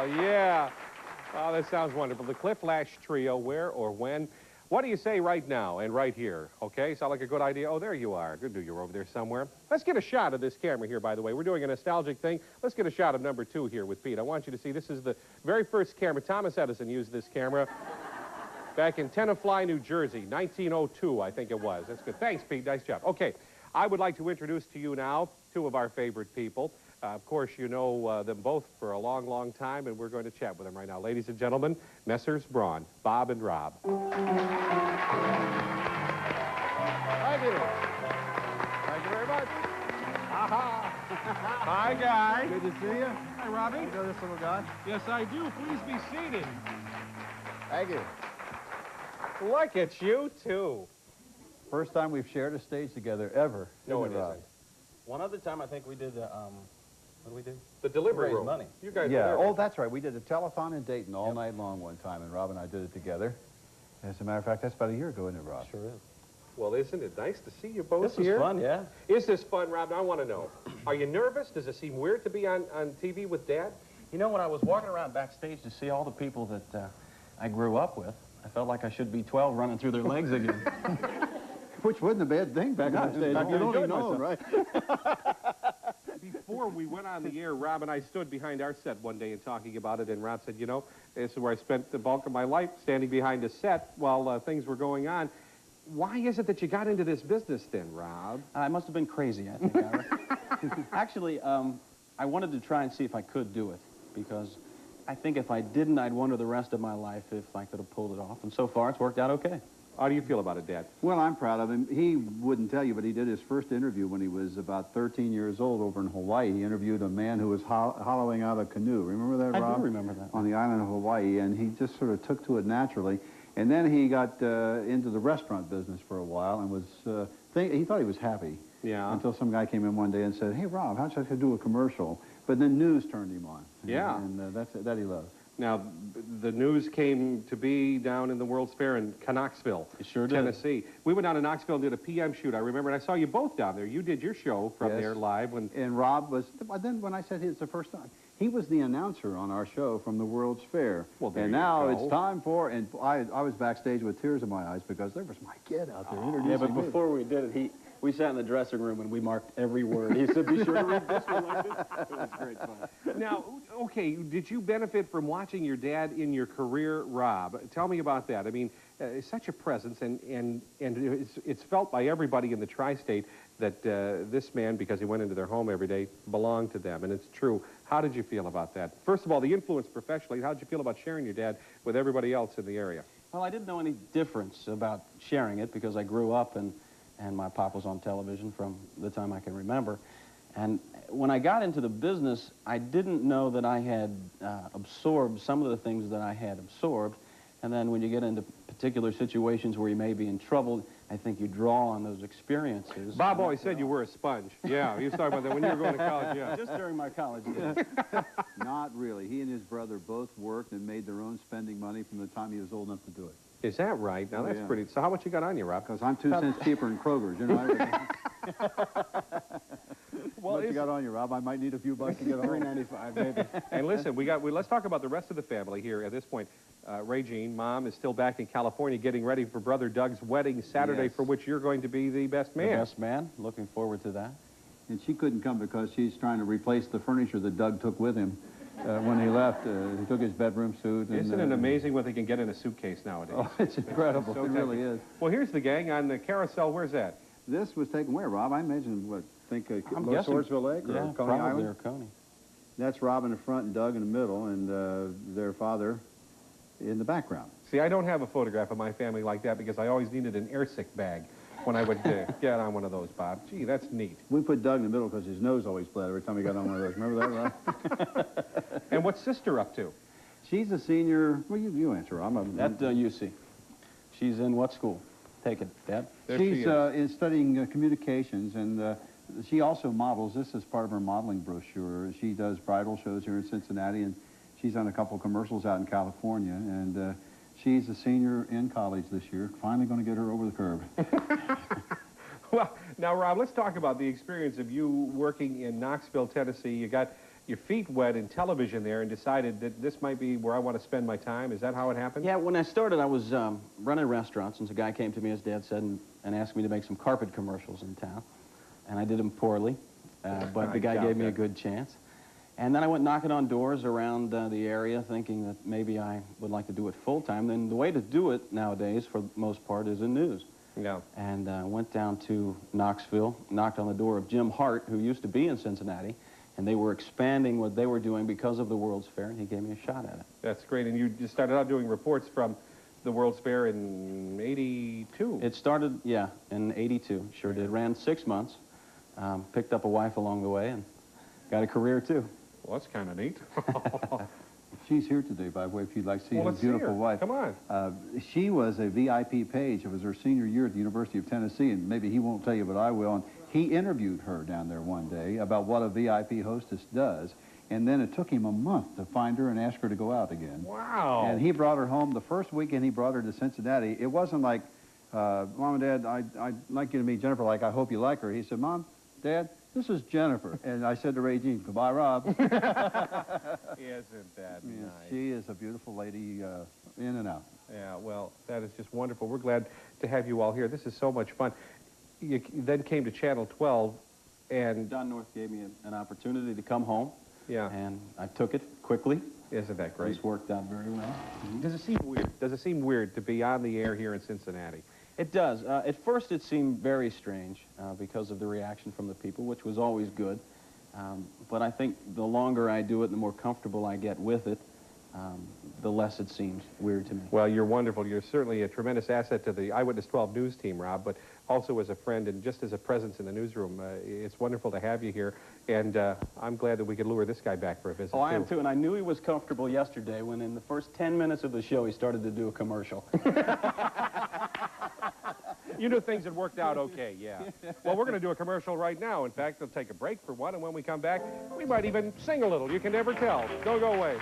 yeah. Oh, that sounds wonderful. The Cliff Lash Trio, where or when? What do you say right now and right here? Okay, sound like a good idea? Oh, there you are. Good, you're over there somewhere. Let's get a shot of this camera here, by the way. We're doing a nostalgic thing. Let's get a shot of number 2 here with Pete. I want you to see this is the very first camera. Thomas Edison used this camera back in Tenafly, New Jersey, 1902, I think it was. That's good. Thanks, Pete. Nice job. Okay, I would like to introduce to you now 2 of our favorite people. Of course, you know them both for a long, long time, and we're going to chat with them right now. Ladies and gentlemen, Messrs. Braun, Bob and Rob. Thank you. Thank you very much. Aha. Hi, guys. Good to see you. Hi, Robbie. You know this little guy? Yes, I do. Please be seated. Thank you. Look at you, too. First time we've shared a stage together, ever. No, it isn't. One other time, I think we did, what did we do? The delivery room. Money. You guys Yeah, delivered. oh, that's right. We did a telethon in Dayton all night long one time, and Rob and I did it together. As a matter of fact, that's about a year ago, isn't it, Rob? Sure is. Well, isn't it nice to see you both This here? was fun, yeah. Is this fun, Rob? I want to know. Are you nervous? Does it seem weird to be on TV with Dad? You know, when I was walking around backstage to see all the people that I grew up with, I felt like I should be 12 running through their legs again. Which wasn't a bad thing back in the days. I You don't enjoyed know, myself. right? Before we went on the air, Rob and I stood behind our set one day and talking about it, and Rob said, you know, this is where I spent the bulk of my life, standing behind a set while things were going on. Why is it that you got into this business then, Rob? I must have been crazy, I think, Ira. Actually, I wanted to try and see if I could do it, because I think if I didn't, I'd wonder the rest of my life if I could have pulled it off. And so far, it's worked out okay. How do you feel about it, Dad? Well, I'm proud of him. He wouldn't tell you, but he did his first interview when he was about 13 years old over in Hawaii. He interviewed a man who was hollowing out a canoe. Remember that, Rob? I do remember that. On the island of Hawaii, and he just sort of took to it naturally. And then he got into the restaurant business for a while and was, he thought he was happy. Yeah. Until some guy came in one day and said, hey, Rob, how should I do a commercial? But then news turned him on. Yeah. And that he loved. Now, the news came to be down in the World's Fair in Knoxville, It sure did. Tennessee. We went down to Knoxville and did a PM shoot, I remember, and I saw you both down there. You did your show from Yes. there live. And Rob was, then when I said it's the first time, he was the announcer on our show from the World's Fair. Well, there and you now go. it's time for, and I was backstage with tears in my eyes because there was my kid out there introducing Yeah, but me. before we did it, we sat in the dressing room and we marked every word. He said, be sure to read this one like this. It was great fun. Now, okay, did you benefit from watching your dad in your career, Rob? Tell me about that. I mean, such a presence, and it's felt by everybody in the tri-state that this man, because he went into their home every day, belonged to them, and it's true. How did you feel about that? First of all, the influence professionally. How did you feel about sharing your dad with everybody else in the area? Well, I didn't know any difference about sharing it because I grew up and my pop was on television from the time I can remember. And when I got into the business, I didn't know that I had absorbed some of the things that I had absorbed. And then when you get into particular situations where you may be in trouble, I think you draw on those experiences. Bob always said you were a sponge. Yeah, he was talking about that when you were going to college, yeah. Just during my college days. Not really. He and his brother both worked and made their own spending money from the time he was old enough to do it. Is that right? Now, Oh, that's yeah. pretty... So how much you got on you, Rob? Because I'm 2 cents cheaper than Kroger's, you know. Well, What you got on you, Rob? I might need a few bucks to get home. $3.95, maybe. And listen, let's talk about the rest of the family here at this point. Regine, Mom, is still back in California getting ready for Brother Doug's wedding Saturday, Yes. for which you're going to be the best man. The best man. Looking forward to that. And she couldn't come because she's trying to replace the furniture that Doug took with him when he left. He took his bedroom suit. And, Isn't it amazing what they can get in a suitcase nowadays? Oh, it's incredible. So it really is. Well, here's the gang on the carousel. Where's that? This was taken where, Rob? I imagine, I'm Low guessing- Swordsville Lake or Yeah, Coney probably, Island? or Coney. That's Rob in the front and Doug in the middle, and their father in the background. See, I don't have a photograph of my family like that because I always needed an air sick bag when I would get on one of those, Bob. Gee, that's neat. We put Doug in the middle because his nose always bled every time he got on one of those. Remember that, Rob? And what's sister up to? She's a senior. Well, you answer. I'm At UC. She's in what school? Take it, Dad. There she She's is. studying communications, and she also models. This is part of her modeling brochure. She does bridal shows here in Cincinnati, and she's done a couple commercials out in California, and she's a senior in college this year. Finally going to get her over the curb. Well, now, Rob, let's talk about the experience of you working in Knoxville, Tennessee. You got your feet wet in television there and decided that this might be where I want to spend my time. Is that how it happened? Yeah, when I started, I was running restaurants, and a guy came to me, as Dad said, and asked me to make some carpet commercials in town. And I did them poorly, but the guy gave me a good chance. And then I went knocking on doors around the area, thinking that maybe I would like to do it full-time. Then the way to do it nowadays, for the most part, is in news. Yeah. And went down to Knoxville, knocked on the door of Jim Hart, who used to be in Cincinnati, and they were expanding what they were doing because of the World's Fair, and he gave me a shot at it. That's great. And you just started out doing reports from the World's Fair in '82. It started, yeah, in '82. Sure did. Ran 6 months. Picked up a wife along the way, and got a career, too. Well, that's kind of neat. She's here today, by the way, if you'd like to see his beautiful wife. Come on. She was a VIP page. It was her senior year at the University of Tennessee, and maybe he won't tell you, but I will. And he interviewed her down there one day about what a VIP hostess does, and then it took him a month to find her and ask her to go out again. Wow. And he brought her home. The first weekend he brought her to Cincinnati, it wasn't like, Mom and Dad, I'd like you to meet Jennifer, like I hope you like her. He said, Mom, Dad, this is Jennifer. And I said to Ray Jean, goodbye, Rob. Isn't that nice? She is a beautiful lady in and out. Yeah, well, that is just wonderful. We're glad to have you all here. This is so much fun. You then came to Channel 12, and Don North gave me an opportunity to come home. Yeah. And I took it quickly. Isn't that great? It's worked out very well. Does it seem weird? Does it seem weird to be on the air here in Cincinnati? It does. At first, it seemed very strange because of the reaction from the people, which was always good. But I think the longer I do it, the more comfortable I get with it, the less it seems weird to me. Well, you're wonderful. You're certainly a tremendous asset to the Eyewitness 12 News team, Rob, but also as a friend and just as a presence in the newsroom. It's wonderful to have you here, and I'm glad that we could lure this guy back for a visit, Oh, I am too, and I knew he was comfortable yesterday when in the first 10 minutes of the show he started to do a commercial. You knew things had worked out okay, yeah. Well, we're going to do a commercial right now. In fact, we'll take a break for one, and when we come back, we might even sing a little. You can never tell. Don't go away.